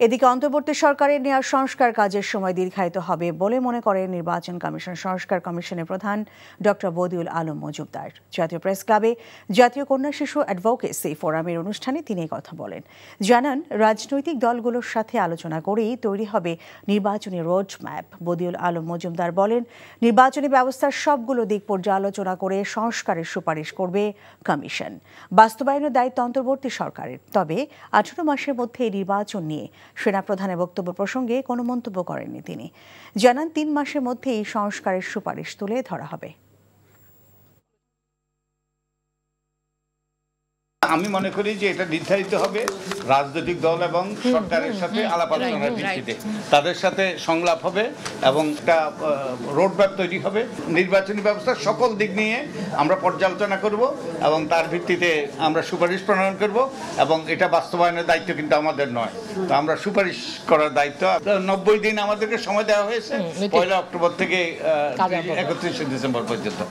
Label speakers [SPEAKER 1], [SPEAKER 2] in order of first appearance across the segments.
[SPEAKER 1] এদিকে অন্তর্বর্তী সরকারের নেওয়া সংস্কার কাজের সময় দীর্ঘায়িত হবে বলে মনে করেন নির্বাচন কমিশন সংস্কার কমিশনের প্রধান ডক্টর বদিউল আলম মজুমদার। জাতীয় প্রেস ক্লাবে জাতীয় কন্যা শিশু অ্যাডভোকেসি ফোরামের অনুষ্ঠানে তিনি কথা বলেন। জানান, রাজনৈতিক দলগুলোর সাথে আলোচনা করেই তৈরি হবে নির্বাচনী রোড ম্যাপ। বদিউল আলম মজুমদার বলেন, নির্বাচনী ব্যবস্থার সবগুলো দিক পর্যালোচনা করে সংস্কারের সুপারিশ করবে কমিশন। বাস্তবায়নের দায়িত্ব অন্তর্বর্তী সরকারের। তবে 18 মাসের মধ্যে নির্বাচন নিয়ে সেনাপ্রধানের বক্তব্য প্রসঙ্গে কোনো মন্তব্য করেননি তিনি। জানান, 3 মাসের মধ্যেই সংস্কারের সুপারিশ তুলে ধরা হবে।
[SPEAKER 2] আমি মনে করি যে এটা নির্ধারিত হবে রাজনৈতিক দল এবং সরকারের সাথে আলাপ আলোচনার ভিত্তিতে, তাদের সাথে সংলাপ হবে এবং একটা রোডম্যাপ তৈরি হবে। নির্বাচনী ব্যবস্থার সকল দিক নিয়ে আমরা পর্যালোচনা করব এবং তার ভিত্তিতে আমরা সুপারিশ প্রণয়ন করব এবং এটা বাস্তবায়নের দায়িত্ব কিন্তু আমাদের নয়, তো আমরা সুপারিশ করার দায়িত্ব। 90 দিন আমাদেরকে সময় দেওয়া হয়েছে, 1 অক্টোবর থেকে 31 ডিসেম্বর পর্যন্ত।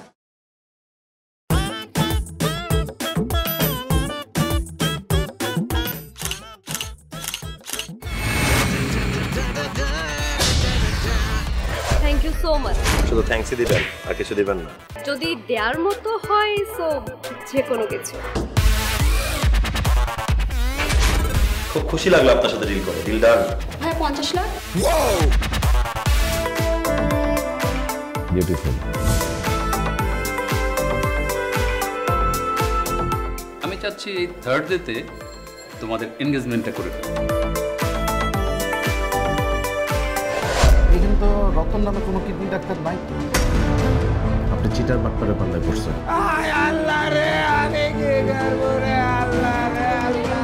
[SPEAKER 3] Thank you so much.
[SPEAKER 4] শুধু থ্যাঙ্কসই দিবেন আর কিছু দিবেন না?
[SPEAKER 3] যদি দেওয়ার মতো হয় সো যে কোনো কিছু।
[SPEAKER 4] খুব খুশি লাগলো আপনার সাথে ডিল করে। Deal done.
[SPEAKER 3] হ্যাঁ, 50 লাখ।
[SPEAKER 4] বিউটিফুল।
[SPEAKER 5] আমি চাচ্ছি এই থার্সডেতে তোমাদের এনগেজমেন্টটা করে ফেলো।
[SPEAKER 6] এখানে তো রতন নামে কোনো কিডনি ডাক্তার নাই তো।
[SPEAKER 4] আপনি চিটার বাটপারে পাল্লায় পড়ছেন।
[SPEAKER 6] আল্লাহ রে, আমি কি করব রে, আল্লাহ রে, আল্লাহ।